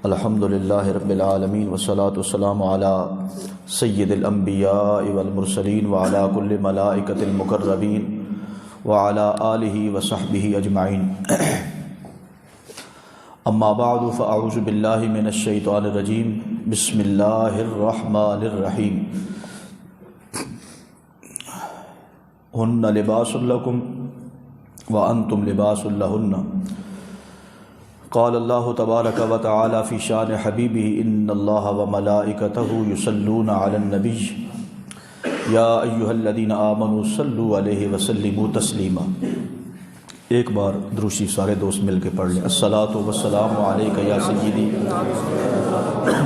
الحمدللہ رب العالمین والصلاة والسلام علی سید الانبیاء والمرسلین وعلی کل ملائکۃ المقربین وعلی آلہ وصحبہ اجمعین اما بعد فاعوذ باللہ من الشیطان الرجیم بسم اللہ الرحمن الرحیم ہن لباس لکم وانتم لباس لہن قال اللہ تبارک و تعالی فی شان حبیبہ ان اللہ وملائکتہ یصلون علی النبی یا ایہا الذین آمنوا صلوا علیہ وسلموا تسلیما۔ ایک بار دروشی سارے دوست مل کے پڑھ لیں۔ الصلاۃ والسلام علیک یا سیدی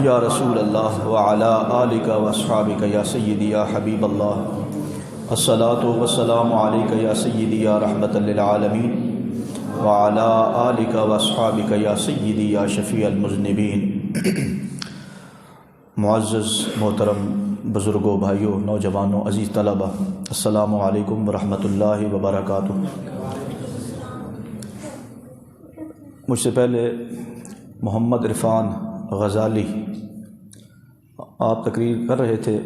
یا رسول اللہ وعلی آلک واصحابک یا سیدی یا حبیب اللہ۔ الصلاۃ والسلام علیک یا سیدی یا رحمۃ للعالمین وعلی آلک واصحابک یا سیدی یا شفیع المذنبین۔ معزز محترم بزرگوں، بھائیوں، نوجوانوں، عزیز طلبہ، السلام علیکم ورحمۃ اللہ وبرکاتہ۔ مجھ سے پہلے محمد عرفان غزالی آپ تقریر کر رہے تھے،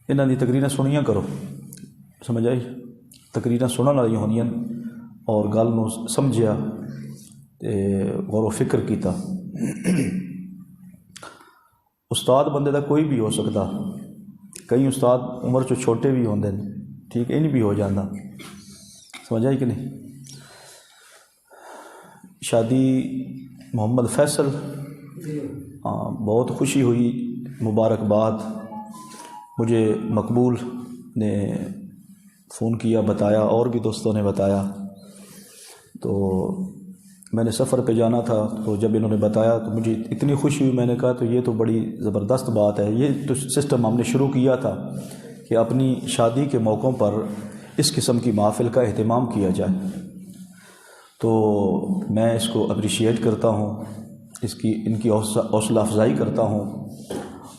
انہاں دی تقریراں سنیاں کرو، سمجھ آئی؟ تقریراں سنن والی ہونیاں اور گل نو سمجھیا تے غور و فکر کیتا۔ استاد بندے دا کوئی بھی ہو سکتا، کئی استاد عمر چو چھوٹے بھی ہوندے ہیں، ٹھیک ہے، نہیں بھی ہو جاندہ، سمجھ آئی کہ نہیں؟ شادی محمد فیصل، بہت خوشی ہوئی، مبارکباد۔ مجھے مقبول نے فون کیا، بتایا، اور بھی دوستوں نے بتایا، تو میں نے سفر پہ جانا تھا، تو جب انہوں نے بتایا تو مجھے اتنی خوشی ہوئی، میں نے کہا تو یہ تو بڑی زبردست بات ہے۔ یہ تو سسٹم ہم نے شروع کیا تھا کہ اپنی شادی کے موقعوں پر اس قسم کی محافل کا اہتمام کیا جائے، تو میں اس کو اپریشیٹ کرتا ہوں، ان کی حوصلہ افزائی کرتا ہوں،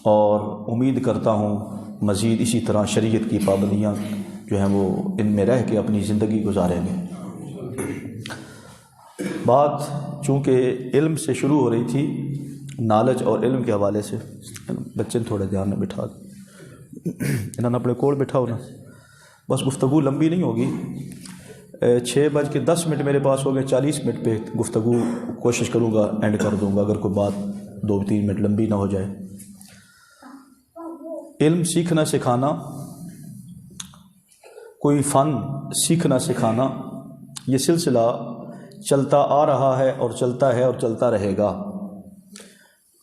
اور امید کرتا ہوں مزید اسی طرح شریعت کی پابندیاں جو ہیں وہ ان میں رہ کے اپنی زندگی گزاریں گے۔ بات چونکہ علم سے شروع ہو رہی تھی، نالج اور علم کے حوالے سے، بچے تھوڑے دھیان میں بٹھا دیں، انہوں نے اپنے کوڑ بٹھاؤ نا، بس گفتگو لمبی نہیں ہوگی۔ 6:10 میرے پاس ہو گئے، 40 منٹ پہ گفتگو کوشش کروں گا اینڈ کر دوں گا، اگر کوئی بات 2-3 منٹ لمبی نہ ہو جائے۔ علم سیکھنا سکھانا، کوئی فن سیکھنا سکھانا، یہ سلسلہ چلتا آ رہا ہے اور چلتا ہے اور چلتا رہے گا۔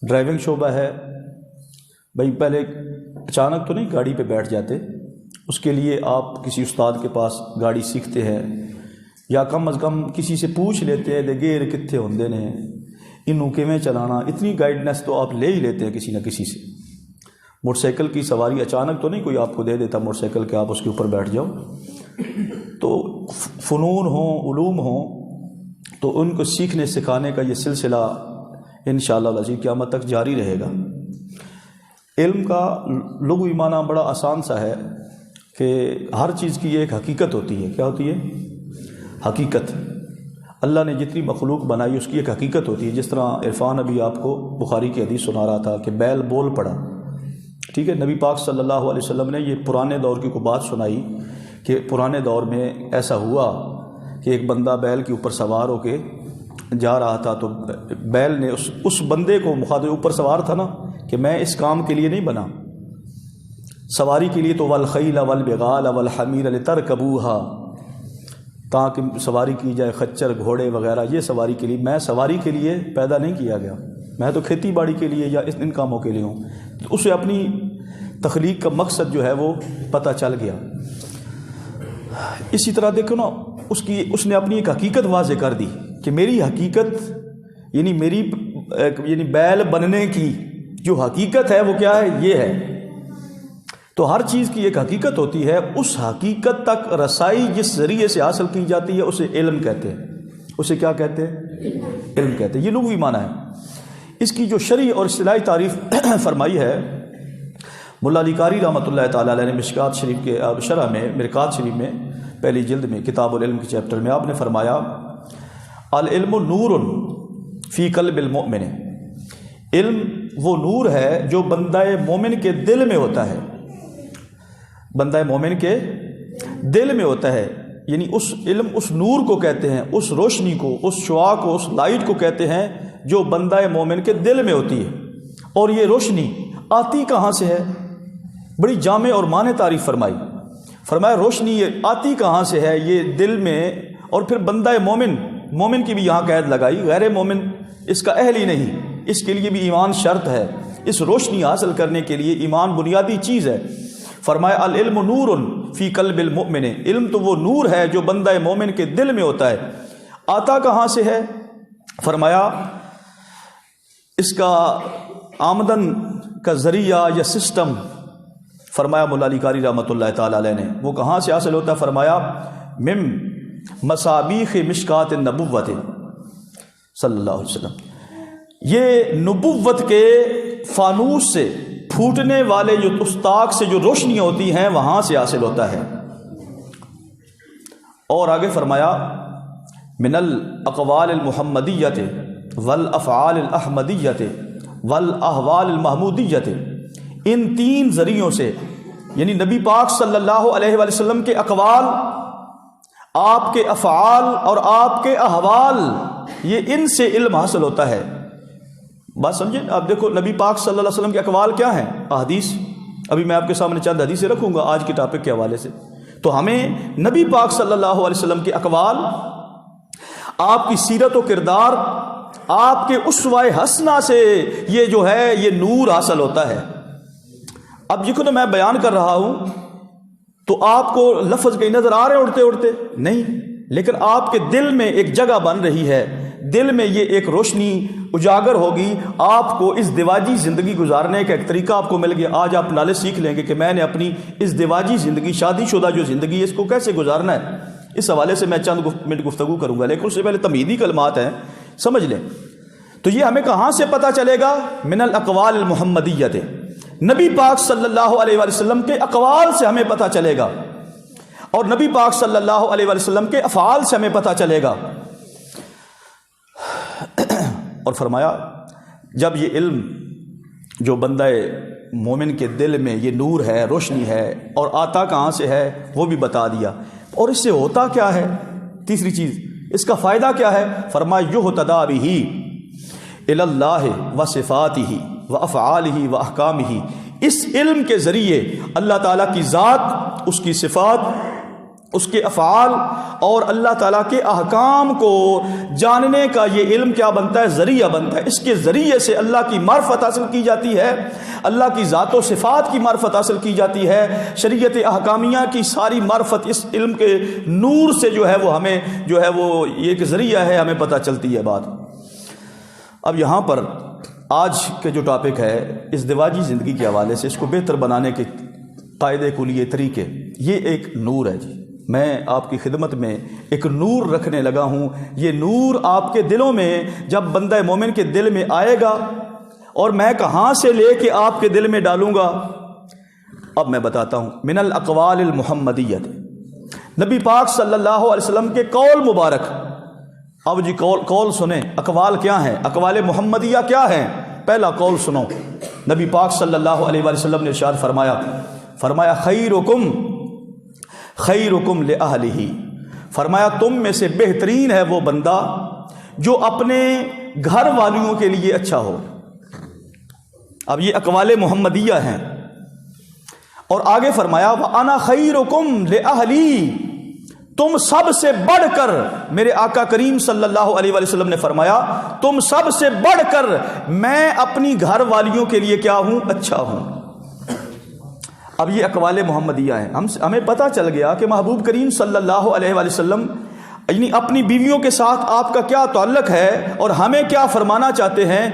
ڈرائیونگ شعبہ ہے، بھائی پہلے اچانک تو نہیں گاڑی پہ بیٹھ جاتے، اس کے لیے آپ کسی استاد کے پاس گاڑی سیکھتے ہیں، یا کم از کم کسی سے پوچھ لیتے ہیں دے گیر کتنے ہوندے نے، انہوں کیویں چلانا، اتنی گائیڈنس تو آپ لے ہی لیتے ہیں کسی نہ کسی سے۔ موٹر سائیکل کی سواری اچانک تو نہیں کوئی آپ کو دے دیتا موٹر سائیکل کہ آپ اس کے اوپر بیٹھ جاؤ، تو فنون ہوں، علوم ہوں، تو ان کو سیکھنے سکھانے کا یہ سلسلہ انشاءاللہ العزیز قیامت تک جاری رہے گا۔ علم کا لغوی معنی بڑا آسان سا ہے کہ ہر چیز کی ایک حقیقت ہوتی ہے۔ کیا ہوتی ہے؟ حقیقت۔ اللہ نے جتنی مخلوق بنائی اس کی ایک حقیقت ہوتی ہے۔ جس طرح عرفان ابھی آپ کو بخاری کی حدیث سنا رہا تھا کہ بیل بول پڑا، ٹھیک ہے، نبی پاک صلی اللہ علیہ وسلم نے یہ پرانے دور کی کوئی بات سنائی کہ پرانے دور میں ایسا ہوا کہ ایک بندہ بیل کے اوپر سوار ہو کے جا رہا تھا، تو بیل نے اس بندے کو مخاطب، اوپر سوار تھا نا، کہ میں اس کام کے لیے نہیں بنا، سواری کے لیے تو والخیل والبغال والحمیر لترکبوها، تاکہ سواری کی جائے، خچر، گھوڑے وغیرہ، یہ سواری کے لیے، میں سواری کے لیے پیدا نہیں کیا گیا، میں تو کھیتی باڑی کے لیے یا ان کاموں کے لیے ہوں۔ تو اسے اپنی تخلیق کا مقصد جو ہے وہ پتہ چل گیا۔ اسی طرح دیکھو نا، اس نے اپنی ایک حقیقت واضح کر دی کہ میری حقیقت یعنی بیل بننے کی جو حقیقت ہے وہ کیا ہے، یہ ہے۔ تو ہر چیز کی ایک حقیقت ہوتی ہے، اس حقیقت تک رسائی جس ذریعے سے حاصل کی جاتی ہے اسے علم کہتے ہیں۔ اسے کیا کہتے ہیں؟ علم کہتے ہیں۔ یہ لغوی معنی ہے۔ اس کی جو شرعی اور اصطلاحی تعریف فرمائی ہے، ملا علی قاری رحمۃ اللہ تعالیٰ علیہ نے مشکات شریف کے شرح میں، مرقات شریف میں پہلی جلد میں کتاب العلم کے چیپٹر میں آپ نے فرمایا العلم نور فی قلب المؤمن، علم وہ نور ہے جو بندہ مومن کے دل میں ہوتا ہے، بندہ مومن کے دل میں ہوتا ہے، یعنی اس علم، اس نور کو کہتے ہیں، اس روشنی کو، اس شعاع کو، اس لائٹ کو کہتے ہیں جو بندہ مومن کے دل میں ہوتی ہے۔ اور یہ روشنی آتی کہاں سے ہے؟ بڑی جامع اور معنی تعریف فرمائی، فرمایا روشنی یہ آتی کہاں سے ہے؟ یہ دل میں، اور پھر بندہ مومن کی بھی یہاں قید لگائی، غیر مومن اس کا اہل ہی نہیں، اس کے لیے بھی ایمان شرط ہے، اس روشنی حاصل کرنے کے لیے ایمان بنیادی چیز ہے۔ فرمایا العلم نور فی قلب المؤمن، علم تو وہ نور ہے جو بندہ مومن کے دل میں ہوتا ہے۔ آتا کہاں سے ہے؟ فرمایا اس کا آمدن کا ذریعہ یا سسٹم، فرمایا مولا علی قاری رحمۃ اللہ تعالی علیہ نے، وہ کہاں سے حاصل ہوتا ہے؟ فرمایا من مصابیح مشکات النبوت صلی اللہ علیہ وسلم، یہ نبوت کے فانوس سے، پھوٹنے والے جو استاق سے جو روشنیاں ہوتی ہیں وہاں سے حاصل ہوتا ہے۔ اور آگے فرمایا من الاقوال المحمدیت والافعال الاحمدیت والاحوال المحمودیت، ان تین ذریعوں سے، یعنی نبی پاک صلی اللہ علیہ وآلہ وسلم کے اقوال، آپ کے افعال اور آپ کے احوال، یہ ان سے علم حاصل ہوتا ہے۔ بات سمجھیں؟ آپ دیکھو نبی پاک صلی اللہ علیہ وسلم کے اقوال کیا ہیں؟ احادیث، ابھی میں آپ کے سامنے چند حدیثیں رکھوں گا آج کے ٹاپک کے حوالے سے۔ تو ہمیں نبی پاک صلی اللہ علیہ وسلم کے اقوال، آپ کی سیرت و کردار، آپ کے اسوہ حسنہ سے یہ جو ہے یہ نور حاصل ہوتا ہے۔ اب یہ میں بیان کر رہا ہوں تو آپ کو لفظ کہیں نظر آ رہے ہیں اڑتے اڑتے؟ نہیں، لیکن آپ کے دل میں ایک جگہ بن رہی ہے، دل میں یہ ایک روشنی اجاگر ہوگی، آپ کو اس دیواجی زندگی گزارنے کا ایک طریقہ آپ کو مل گیا۔ آج آپ نالج سیکھ لیں گے کہ میں نے اپنی اس دیواجی زندگی، شادی شدہ جو زندگی ہے، اس کو کیسے گزارنا ہے۔ اس حوالے سے میں چند منٹ گفتگو کروں گا، لیکن اس سے پہلے تمہیدی کلمات ہیں، سمجھ لیں۔ تو یہ ہمیں کہاں سے پتہ چلے گا؟ من الاقوال المحمدیت، نبی پاک صلی اللہ علیہ وآلہ وسلم کے اقوال سے ہمیں پتہ چلے گا، اور نبی پاک صلی اللہ علیہ وآلہ وسلم کے افعال سے ہمیں پتہ چلے گا۔ اور فرمایا جب یہ علم جو بندہ مومن کے دل میں یہ نور ہے، روشنی ہے، اور آتا کہاں سے ہے وہ بھی بتا دیا، اور اس سے ہوتا کیا ہے؟ تیسری چیز، اس کا فائدہ کیا ہے؟ فرمایا یہتدی بہ الی اللہ و صفاتہ و افعالہ و احکامہ، اس علم کے ذریعے اللہ تعالیٰ کی ذات، اس کی صفات، اس کے افعال اور اللہ تعالیٰ کے احکام کو جاننے کا یہ علم کیا بنتا ہے؟ ذریعہ بنتا ہے۔ اس کے ذریعے سے اللہ کی معرفت حاصل کی جاتی ہے، اللہ کی ذات و صفات کی معرفت حاصل کی جاتی ہے، شریعت احکامیہ کی ساری معرفت اس علم کے نور سے جو ہے وہ ہمیں جو ہے وہ یہ ایک ذریعہ ہے، ہمیں پتہ چلتی ہے بات۔ اب یہاں پر آج کے جو ٹاپک ہے ازدواجی زندگی کے حوالے سے، اس کو بہتر بنانے کے قاعدے کلیے طریقے، یہ ایک نور ہے جی۔ میں آپ کی خدمت میں ایک نور رکھنے لگا ہوں۔ یہ نور آپ کے دلوں میں جب بندہ مومن کے دل میں آئے گا، اور میں کہاں سے لے کے آپ کے دل میں ڈالوں گا؟ اب میں بتاتا ہوں۔ من الاقوال المحمدیت، نبی پاک صلی اللہ علیہ وسلم کے قول مبارک۔ اب جی قول سنیں، اقوال کیا ہیں، اقوال محمدیہ کیا ہیں؟ پہلا قول سنو، نبی پاک صلی اللہ علیہ وسلم نے ارشاد فرمایا خیرکم خیرکم لأہلہ، فرمایا تم میں سے بہترین ہے وہ بندہ جو اپنے گھر والیوں کے لیے اچھا ہو۔ اب یہ اقوال محمدیہ ہیں، اور آگے فرمایا وَأَنَا خَيْرُكُمْ لِأَهْلِي، تم سب سے بڑھ کر، میرے آقا کریم صلی اللہ علیہ وآلہ وسلم نے فرمایا تم سب سے بڑھ کر میں اپنی گھر والیوں کے لیے کیا ہوں؟ اچھا ہوں۔ اب یہ اقوال محمدیہ ہیں۔ ہمیں پتہ چل گیا کہ محبوب کریم صلی اللہ علیہ وآلہ وسلم یعنی اپنی بیویوں کے ساتھ آپ کا کیا تعلق ہے اور ہمیں کیا فرمانا چاہتے ہیں۔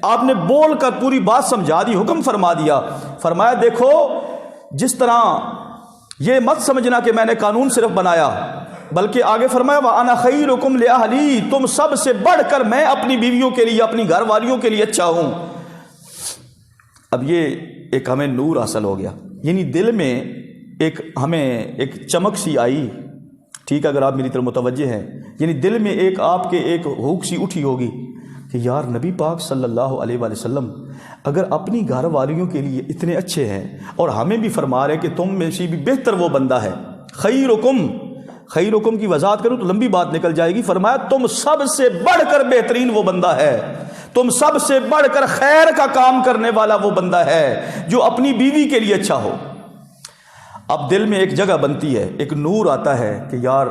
آپ نے بول کر پوری بات سمجھا دی، حکم فرما دیا۔ فرمایا دیکھو، جس طرح یہ مت سمجھنا کہ میں نے قانون صرف بنایا، بلکہ آگے فرمایا وَأَنَا خَيْرُكُمْ لِأَهْلِي، تم سب سے بڑھ کر میں اپنی بیویوں کے لیے، اپنی گھر والیوں کے لیے اچھا ہوں۔ اب یہ ایک ہمیں نور حاصل ہو گیا، یعنی دل میں ایک ہمیں ایک چمک سی آئی، ٹھیک ہے، اگر آپ میری طرف متوجہ ہیں، یعنی دل میں ایک آپ کے ایک ہوک سی اٹھی ہوگی کہ یار نبی پاک صلی اللہ علیہ وآلہ وسلم اگر اپنی گھر والیوں کے لیے اتنے اچھے ہیں اور ہمیں بھی فرما رہے کہ تم میں سے بھی بہتر وہ بندہ ہے، خیرکم کی وضاحت کروں تو لمبی بات نکل جائے گی، فرمایا تم سب سے بڑھ کر بہترین وہ بندہ ہے، تم سب سے بڑھ کر خیر کا کام کرنے والا وہ بندہ ہے جو اپنی بیوی کے لیے اچھا ہو۔ اب دل میں ایک جگہ بنتی ہے، ایک نور آتا ہے کہ یار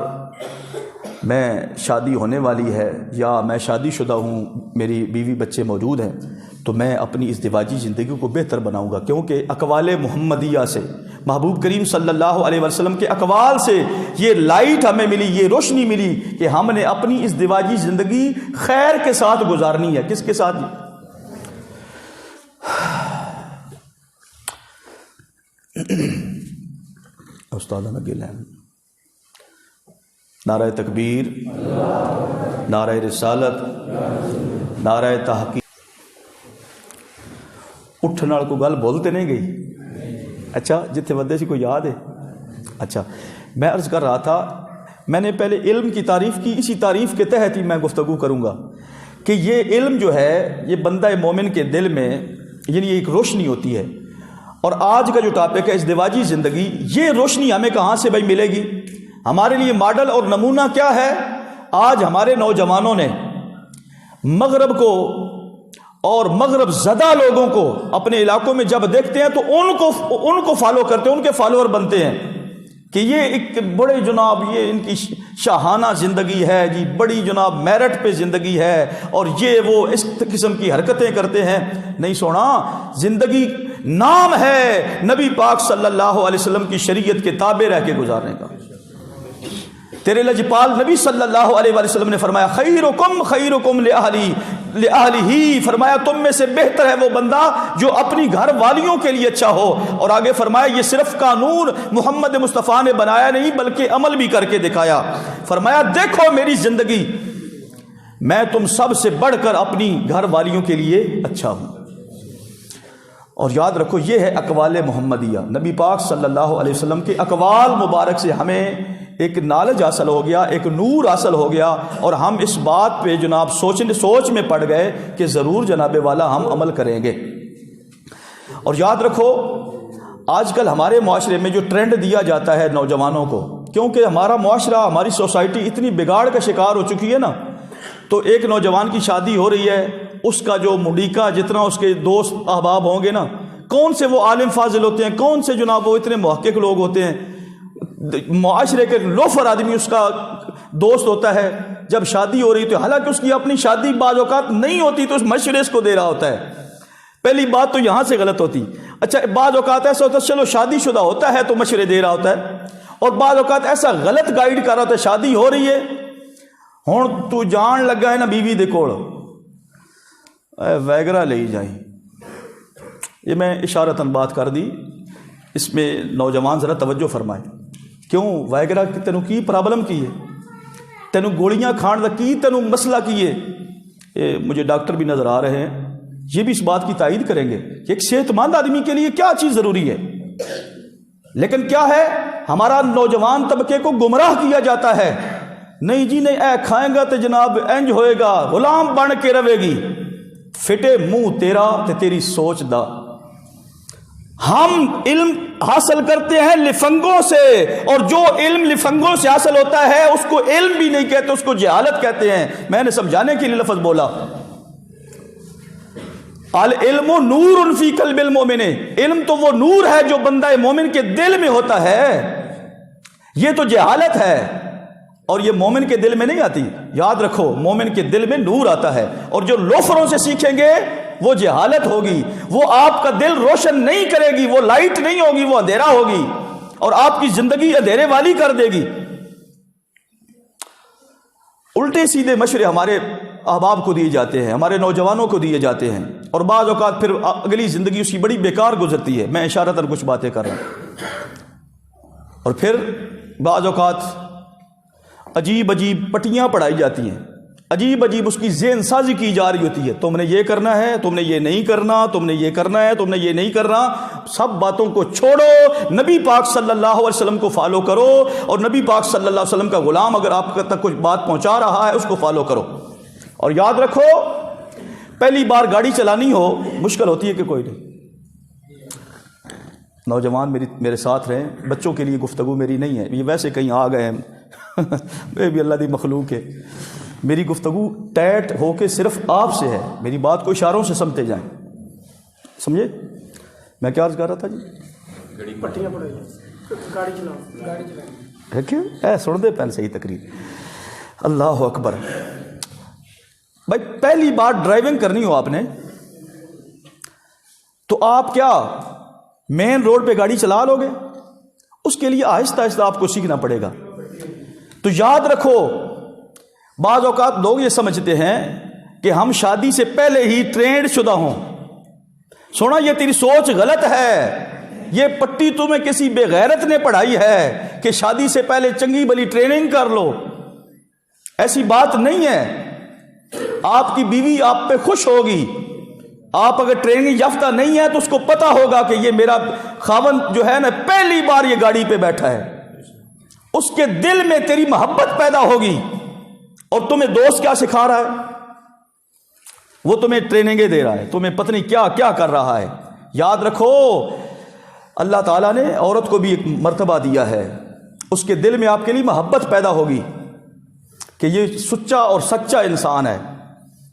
میں شادی ہونے والی ہے یا میں شادی شدہ ہوں، میری بیوی بچے موجود ہیں، تو میں اپنی ازدواجی زندگی کو بہتر بناؤں گا، کیونکہ اقوال محمدیہ سے، محبوب کریم صلی اللہ علیہ وسلم کے اقوال سے یہ لائٹ ہمیں ملی، یہ روشنی ملی کہ ہم نے اپنی ازدواجی زندگی خیر کے ساتھ گزارنی ہے۔ کس کے ساتھ؟ استاد نگل ہے، نعرہ تکبیر، نعرہ رسالت، نعرہ تحقیق۔ اٹھن نال کوئی گل بولتے نہیں گئی؟ اچھا، جتنے بندے سے کوئی یاد ہے؟ اچھا، میں عرض کر رہا تھا، میں نے پہلے علم کی تعریف کی، اسی تعریف کے تحت ہی میں گفتگو کروں گا کہ یہ علم جو ہے یہ بندہ مومن کے دل میں یعنی ایک روشنی ہوتی ہے۔ اور آج کا جو ٹاپک ہے ازدواجی زندگی، یہ روشنی ہمیں کہاں سے بھائی ملے گی؟ ہمارے لیے ماڈل اور نمونہ کیا ہے؟ آج ہمارے نوجوانوں نے مغرب کو اور مغرب زدہ لوگوں کو اپنے علاقوں میں جب دیکھتے ہیں تو ان کو فالو کرتے ہیں، ان کے فالوور بنتے ہیں کہ یہ ایک بڑے جناب یہ ان کی شاہانہ زندگی ہے جی، بڑی جناب میرٹ پہ زندگی ہے، اور یہ وہ اس قسم کی حرکتیں کرتے ہیں۔ نہیں سونا، زندگی نام ہے نبی پاک صلی اللہ علیہ وسلم کی شریعت کے تابع رہ کے گزارنے کا۔ تیرے لجپال نبی صلی اللہ علیہ وآلہ وسلم نے فرمایا خیرکم لأہلہ، فرمایا تم میں سے بہتر ہے وہ بندہ جو اپنی گھر والیوں کے لیے اچھا ہو، اور آگے فرمایا یہ صرف قانون محمد مصطفیٰ نے بنایا نہیں بلکہ عمل بھی کر کے دکھایا۔ فرمایا دیکھو میری زندگی، میں تم سب سے بڑھ کر اپنی گھر والیوں کے لیے اچھا ہوں۔ اور یاد رکھو یہ ہے اقوال محمدیہ، نبی پاک صلی اللہ علیہ وسلم کے اقوال مبارک سے ہمیں ایک نالج حاصل ہو گیا، ایک نور حاصل ہو گیا، اور ہم اس بات پہ جناب سوچ میں پڑ گئے کہ ضرور جناب والا ہم عمل کریں گے۔ اور یاد رکھو آج کل ہمارے معاشرے میں جو ٹرینڈ دیا جاتا ہے نوجوانوں کو، کیونکہ ہمارا معاشرہ، ہماری سوسائٹی اتنی بگاڑ کا شکار ہو چکی ہے نا، تو ایک نوجوان کی شادی ہو رہی ہے، اس کا جو مڈیکا جتنا اس کے دوست احباب ہوں گے نا، کون سے وہ عالم فاضل ہوتے ہیں، کون سے جناب وہ اتنے محقق لوگ ہوتے ہیں، معاشرے کے لوفر آدمی اس کا دوست ہوتا ہے، جب شادی ہو رہی تو حالانکہ اس کی اپنی شادی بعض اوقات نہیں ہوتی تو اس مشورے اس کو دے رہا ہوتا ہے۔ پہلی بات تو یہاں سے غلط ہوتی۔ اچھا، بعض اوقات ایسا ہوتا ہے چلو شادی شدہ ہوتا ہے تو مشورے دے رہا ہوتا ہے، اور بعض اوقات ایسا غلط گائیڈ کر رہا ہوتا ہے، شادی ہو رہی ہے ہوں تو جان لگا ہے نا بیوی دے کول ویگرا لے جائیں۔ یہ میں اشارتاً بات کر دی، اس میں نوجوان ذرا توجہ فرمائے۔ کیوں ویگرا تینوں کی پرابلم کی ہے؟ تینوں گولیاں کھان دا کی تینوں مسئلہ کی ہے؟ مجھے ڈاکٹر بھی نظر آ رہے ہیں، یہ بھی اس بات کی تائید کریں گے کہ ایک صحت مند آدمی کے لیے کیا چیز ضروری ہے، لیکن کیا ہے ہمارا نوجوان طبقے کو گمراہ کیا جاتا ہے۔ نہیں جی نہیں، اے کھائیں گا تو جناب انج ہوئے گا، غلام بن کے رہے گی، فٹے منہ تیرا تے تیری سوچ دا۔ ہم علم حاصل کرتے ہیں لفنگوں سے، اور جو علم لفنگوں سے حاصل ہوتا ہے اس کو علم بھی نہیں کہتے، اس کو جہالت کہتے ہیں۔ میں نے سمجھانے کے لیے لفظ بولا، العلم نور فی قلب المومن، علم تو وہ نور ہے جو بندہ مومن کے دل میں ہوتا ہے، یہ تو جہالت ہے اور یہ مومن کے دل میں نہیں آتی۔ یاد رکھو مومن کے دل میں نور آتا ہے، اور جو لوفروں سے سیکھیں گے وہ جہالت ہوگی، وہ آپ کا دل روشن نہیں کرے گی، وہ لائٹ نہیں ہوگی، وہ اندھیرا ہوگی، اور آپ کی زندگی اندھیرے والی کر دے گی۔ الٹے سیدھے مشورے ہمارے احباب کو دیے جاتے ہیں، ہمارے نوجوانوں کو دیے جاتے ہیں، اور بعض اوقات پھر اگلی زندگی اس کی بڑی بیکار گزرتی ہے۔ میں اشارتاً کچھ باتیں کر رہا ہوں، اور پھر بعض اوقات عجیب عجیب پٹیاں پڑھائی جاتی ہیں عجیب عجیب اس کی ذہن سازی کی جا رہی ہوتی ہے، تم نے یہ کرنا ہے، تم نے یہ نہیں کرنا، تم نے یہ کرنا ہے، تم نے یہ نہیں کرنا۔ سب باتوں کو چھوڑو، نبی پاک صلی اللہ علیہ وسلم کو فالو کرو، اور نبی پاک صلی اللہ علیہ وسلم کا غلام اگر آپ تک کچھ بات پہنچا رہا ہے اس کو فالو کرو۔ اور یاد رکھو، پہلی بار گاڑی چلانی ہو مشکل ہوتی ہے کہ کوئی نہیں۔ نوجوان میرے ساتھ رہیں، بچوں کے لیے گفتگو میری نہیں ہے، یہ ویسے کہیں آ گئے ہیں میں بھی اللہ دی مخلوق ہے، میری گفتگو ٹیٹ ہو کے صرف آپ سے ہے، میری بات کو اشاروں سے سمجھتے جائیں، سمجھے؟ میں کیا عرض کر رہا تھا جی؟ پٹیاں پڑے گاڑی چلاؤ ہے کیوں سن دے پہلے صحیح تقریر۔ اللہ اکبر۔ بھائی پہلی بار ڈرائیونگ کرنی ہو آپ نے تو آپ کیا مین روڈ پہ گاڑی چلا لو گے؟ اس کے لیے آہستہ آہستہ آپ کو سیکھنا پڑے گا۔ تو یاد رکھو، بعض اوقات لوگ یہ سمجھتے ہیں کہ ہم شادی سے پہلے ہی ٹرینڈ شدہ ہوں۔ سونا، یہ تیری سوچ غلط ہے، یہ پٹی تمہیں کسی بے غیرت نے پڑھائی ہے کہ شادی سے پہلے چنگی بلی ٹریننگ کر لو، ایسی بات نہیں ہے۔ آپ کی بیوی آپ پہ خوش ہوگی، آپ اگر ٹریننگ یافتہ نہیں ہے تو اس کو پتا ہوگا کہ یہ میرا خاوند جو ہے نا پہلی بار یہ گاڑی پہ بیٹھا ہے، اس کے دل میں تیری محبت پیدا ہوگی۔ اور تمہیں دوست کیا سکھا رہا ہے؟ وہ تمہیں ٹریننگیں دے رہا ہے، تمہیں پتہ نہیں کیا کیا کر رہا ہے۔ یاد رکھو، اللہ تعالیٰ نے عورت کو بھی ایک مرتبہ دیا ہے، اس کے دل میں آپ کے لیے محبت پیدا ہوگی کہ یہ سچا اور سچا انسان ہے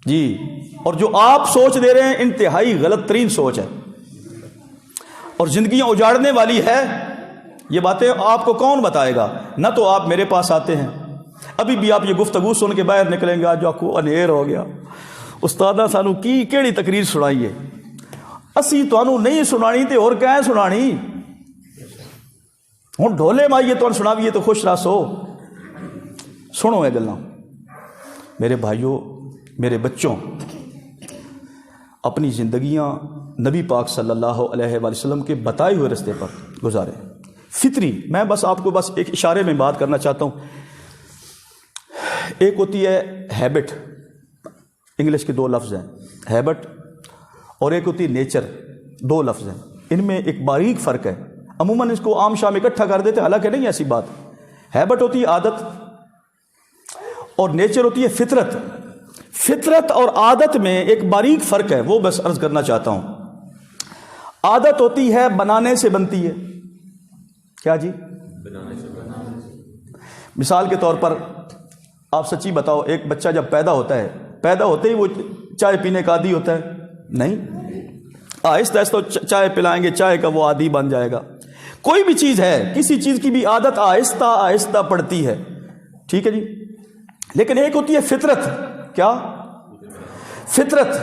جی۔ اور جو آپ سوچ دے رہے ہیں انتہائی غلط ترین سوچ ہے اور زندگیاں اجاڑنے والی ہے۔ یہ باتیں آپ کو کون بتائے گا؟ نہ تو آپ میرے پاس آتے ہیں، ابھی بھی آپ یہ گفتگو سن کے باہر نکلیں گے، آج آپ کو انیر ہو گیا، استادہ سانو کی کیڑی تقریر سنائیے، اسی تانوں نہیں سنانی تے اور کہیں سنانی، ہوں ڈھولے مائیے تو سناویے تو خوش راسو۔ سنو اے گلاں میرے بھائیوں، میرے بچوں، اپنی زندگیاں نبی پاک صلی اللہ علیہ وآلہ وسلم کے بتائے ہوئے رستے پر گزاریں، فطری۔ میں بس آپ کو بس ایک اشارے میں بات کرنا چاہتا ہوں۔ ایک ہوتی ہے ہیبٹ، انگلش کے دو لفظ ہیں، ہیبٹ، اور ایک ہوتی ہے نیچر، دو لفظ ہیں، ان میں ایک باریک فرق ہے۔ عموماً اس کو عام شام اکٹھا کر دیتے، حالانکہ نہیں ایسی بات۔ ہیبٹ ہوتی ہے عادت، اور نیچر ہوتی ہے فطرت۔ فطرت اور عادت میں ایک باریک فرق ہے، وہ بس عرض کرنا چاہتا ہوں۔ عادت ہوتی ہے بنانے سے بنتی ہے، کیا جی؟ مثال کے طور پر آپ سچی بتاؤ، ایک بچہ جب پیدا ہوتا ہے، پیدا ہوتے ہی وہ چائے پینے کا عادی ہوتا ہے؟ نہیں، آہستہ آہستہ چائے پلائیں گے، چائے کا وہ عادی بن جائے گا۔ کوئی بھی چیز ہے، کسی چیز کی بھی عادت آہستہ آہستہ پڑتی ہے، ٹھیک ہے جی؟ لیکن ایک ہوتی ہے فطرت، کیا؟ فطرت۔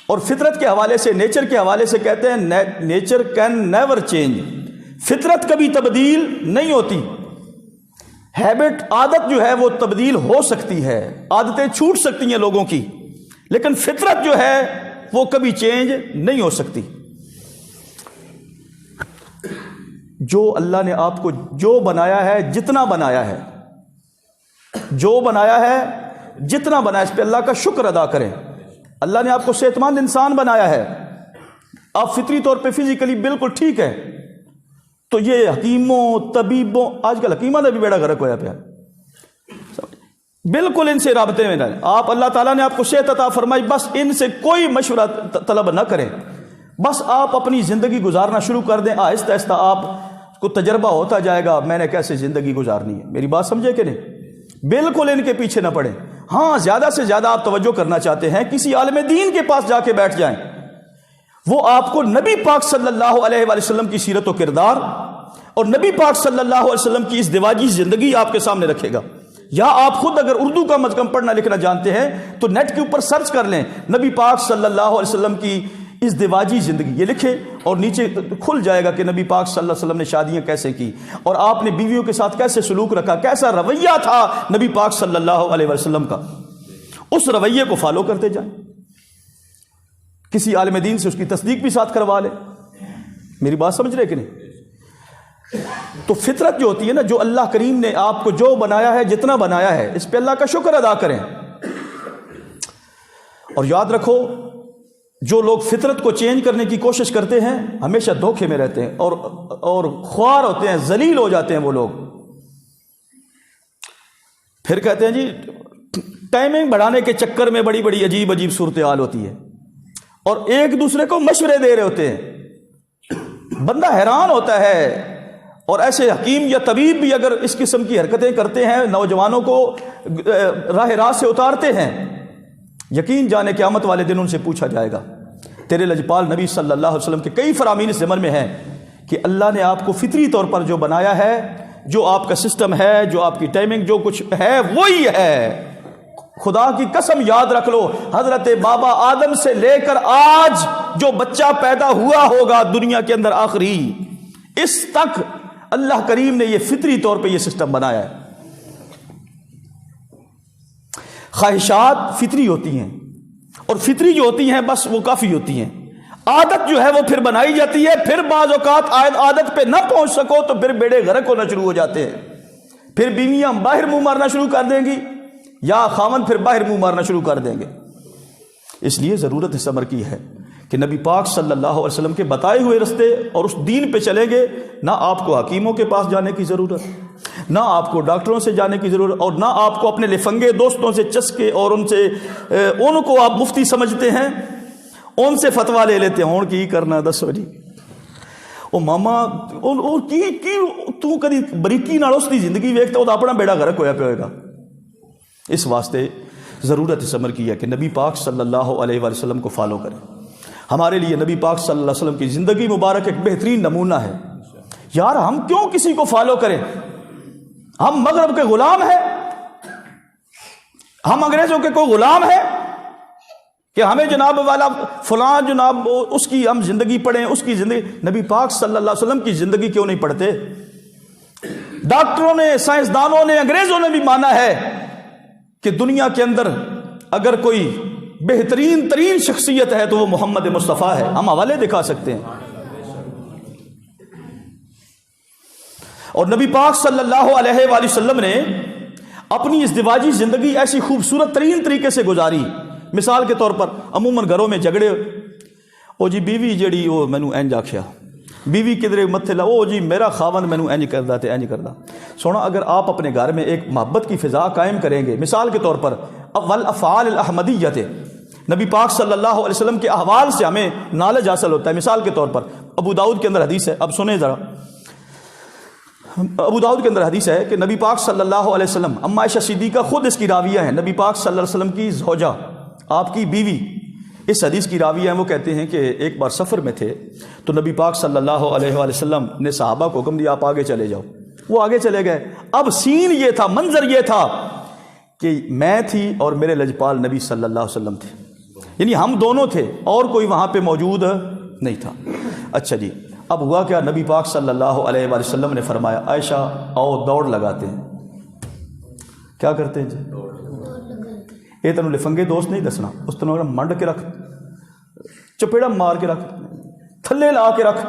اور فطرت کے حوالے سے، نیچر کے حوالے سے کہتے ہیں نیچر کین نیور چینج، فطرت کبھی تبدیل نہیں ہوتی۔ ہیبٹ، عادت جو ہے وہ تبدیل ہو سکتی ہے، عادتیں چھوٹ سکتی ہیں لوگوں کی، لیکن فطرت جو ہے وہ کبھی چینج نہیں ہو سکتی۔ جو اللہ نے آپ کو جو بنایا ہے، جتنا بنایا ہے، جو بنایا ہے جتنا بنایا، اس پہ اللہ کا شکر ادا کریں۔ اللہ نے آپ کو صحت مند انسان بنایا ہے، آپ فطری طور پہ فزیکلی بالکل ٹھیک ہے، تو یہ حکیموں، طبیبوں، آج کل حکیموں نے بھی بیڑا غرق ہوا پیا، بالکل ان سے رابطے میں رہیں آپ۔ اللہ تعالیٰ نے آپ کو صحت عطا فرمائی، بس ان سے کوئی مشورہ طلب نہ کریں، بس آپ اپنی زندگی گزارنا شروع کر دیں۔ آہستہ آہستہ آپ کو تجربہ ہوتا جائے گا میں نے کیسے زندگی گزارنی ہے۔ میری بات سمجھے کہ نہیں؟ بالکل ان کے پیچھے نہ پڑیں۔ ہاں، زیادہ سے زیادہ آپ توجہ کرنا چاہتے ہیں، کسی عالم دین کے پاس جا کے بیٹھ جائیں، وہ آپ کو نبی پاک صلی اللہ علیہ وآلہ وسلم کی سیرت و کردار اور نبی پاک صلی اللہ علیہ وسلم کی اس دیواجی زندگی آپ کے سامنے رکھے گا۔ یا آپ خود اگر اردو کا مزکم پڑھنا لکھنا جانتے ہیں تو نیٹ کے اوپر سرچ کر لیں نبی پاک صلی اللہ علیہ وسلم کی اس دیواجی زندگی، یہ لکھیں اور نیچے کھل جائے گا کہ نبی پاک صلی اللہ علیہ وسلم نے شادیاں کیسے کی اور آپ نے بیویوں کے ساتھ کیسے سلوک رکھا، کیسا رویہ تھا نبی پاک صلی اللہ علیہ وسلم کا۔ اس رویے کو فالو کرتے جائیں، کسی عالم دین سے اس کی تصدیق بھی ساتھ کروا لیں۔ میری بات سمجھ رہے کہ نہیں؟ تو فطرت جو ہوتی ہے نا، جو اللہ کریم نے آپ کو جو بنایا ہے، جتنا بنایا ہے، اس پہ اللہ کا شکر ادا کریں۔ اور یاد رکھو جو لوگ فطرت کو چینج کرنے کی کوشش کرتے ہیں ہمیشہ دھوکے میں رہتے ہیں اور خوار ہوتے ہیں، ذلیل ہو جاتے ہیں وہ لوگ۔ پھر کہتے ہیں جی ٹائمنگ بڑھانے کے چکر میں بڑی بڑی عجیب عجیب صورتحال ہوتی ہے، اور ایک دوسرے کو مشورے دے رہے ہوتے ہیں، بندہ حیران ہوتا ہے۔ اور ایسے حکیم یا طبیب بھی اگر اس قسم کی حرکتیں کرتے ہیں، نوجوانوں کو راہ سے اتارتے ہیں، یقین جانے قیامت والے دن ان سے پوچھا جائے گا۔ تیرے لجپال نبی صلی اللہ علیہ وسلم کے کئی فرامین اس ضمن میں ہیں کہ اللہ نے آپ کو فطری طور پر جو بنایا ہے، جو آپ کا سسٹم ہے، جو آپ کی ٹائمنگ، جو کچھ ہے وہی ہے۔ خدا کی قسم یاد رکھ لو، حضرت بابا آدم سے لے کر آج جو بچہ پیدا ہوا ہوگا دنیا کے اندر آخری، اس تک اللہ کریم نے یہ فطری طور پہ یہ سسٹم بنایا ہے۔ خواہشات فطری ہوتی ہیں، اور فطری جو ہوتی ہیں بس وہ کافی ہوتی ہیں۔ عادت جو ہے وہ پھر بنائی جاتی ہے، پھر بعض اوقات عادت پہ نہ پہنچ سکو تو پھر بیڑے غرق ہونا شروع ہو جاتے ہیں، پھر بیویاں باہر منہ مارنا شروع کر دیں گی، یا خاوند پھر باہر منہ مارنا شروع کر دیں گے۔ اس لیے ضرورت اس امر کی ہے کہ نبی پاک صلی اللہ علیہ وسلم کے بتائے ہوئے رستے اور اس دین پہ چلیں گے، نہ آپ کو حکیموں کے پاس جانے کی ضرورت، نہ آپ کو ڈاکٹروں سے جانے کی ضرورت، اور نہ آپ کو اپنے لفنگے دوستوں سے چسکے اور ان کو آپ مفتی سمجھتے ہیں، ان سے فتویٰ لے لیتے ہیں۔ کی کرنا دسو جی او ماما تو کدی بریکی نال اس دی زندگی ویکھتا وہ اپنا بیڑا غرق ہویا پیا ہوئے گا۔ اس واسطے ضرورت اس امر کی ہے کہ نبی پاک صلی اللہ علیہ وآلہ وسلم کو فالو کریں۔ ہمارے لیے نبی پاک صلی اللہ علیہ وسلم کی زندگی مبارک ایک بہترین نمونہ ہے۔ یار ہم کیوں کسی کو فالو کریں؟ ہم مغرب کے غلام ہیں؟ ہم انگریزوں کے کوئی غلام ہیں کہ ہمیں جناب والا فلاں جناب اس کی ہم زندگی پڑھیں، اس کی زندگی؟ نبی پاک صلی اللہ علیہ وسلم کی زندگی کیوں نہیں پڑھتے؟ ڈاکٹروں نے، سائنسدانوں نے، انگریزوں نے بھی مانا ہے کہ دنیا کے اندر اگر کوئی بہترین ترین شخصیت ہے تو وہ محمد مصطفیٰ ہے۔ ہم حوالے دکھا سکتے ہیں۔ اور نبی پاک صلی اللہ علیہ وآلہ وسلم نے اپنی ازدواجی زندگی ایسی خوبصورت ترین طریقے سے گزاری۔ مثال کے طور پر عموماً گھروں میں جھگڑے، او جی بیوی جڑی وہ مینو اینج آکھیا، بیوی کدھر متھے لا، او جی میرا خاوند مینو اینج کردا تے اینج کردا۔ سونا اگر آپ اپنے گھر میں ایک محبت کی فضا قائم کریں گے، مثال کے طور پر والافعال الاحمدیت، نبی پاک صلی اللہ علیہ وسلم کے احوال سے ہمیں نالج حاصل ہوتا ہے۔ مثال کے طور پر ابو داؤد کے اندر حدیث ہے، اب سنیں ذرا، ابو داؤد کے اندر حدیث ہے کہ نبی پاک صلی اللہ علیہ وسلم، اما عائشہ صدیقہ خود اس کی راویہ ہیں، نبی پاک صلی اللہ علیہ وسلم کی زوجہ، آپ کی بیوی، اس حدیث کی راویہ ہیں۔ وہ کہتے ہیں کہ ایک بار سفر میں تھے تو نبی پاک صلی اللہ علیہ وآلہ وسلم نے صحابہ کو حکم دیا آپ آگے چلے جاؤ، وہ آگے چلے گئے۔ اب سین یہ تھا، منظر یہ تھا کہ میں تھی اور میرے لجپال نبی صلی اللہ علیہ وسلم تھے، یعنی ہم دونوں تھے اور کوئی وہاں پہ موجود نہیں تھا۔ اچھا جی، اب ہوا کیا؟ نبی پاک صلی اللہ علیہ وآلہ وسلم نے فرمایا عائشہ آؤ دوڑ لگاتے ہیں۔ کیا کرتے ہیں جی؟ یہ تینوں لفنگے دوست نہیں دسنا، اس تینوں منڈ کے رکھ، چپیڑا مار کے رکھ، تھلے لا کے رکھ،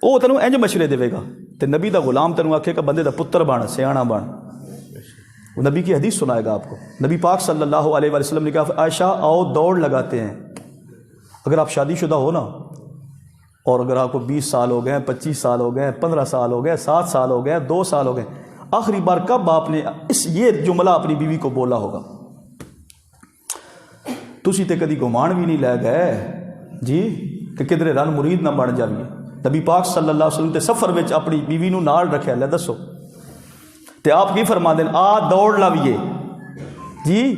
وہ تینوں انج مشورے دے گا۔ تے نبی دا غلام تینوں آکھے کہ بندے دا پتر بن، سیاںا بن، وہ نبی کی حدیث سنائے گا آپ کو۔ نبی پاک صلی اللہ علیہ وآلہ وسلم نے کہا عائشہ آؤ دوڑ لگاتے ہیں۔ اگر آپ شادی شدہ ہو نا، اور اگر آپ کو 20 سال ہو گئے، 25 سال ہو گئے، 15 سال ہو گئے، 7 سال ہو گئے، 2 سال ہو گئے، آخری بار کب آپ نے یہ جملہ اپنی بیوی کو بولا ہوگا؟ تسی تے کدی گمان بھی نہیں لے گئے جی کہ کدھر رن مرید نہ بن جائیے۔ نبی پاک صلی اللہ علیہ وسلم تے سفر وچ اپنی بیوی نو نال رکھیا، لے دسو تے آپ کی فرما دین آ دوڑ لاویے جی،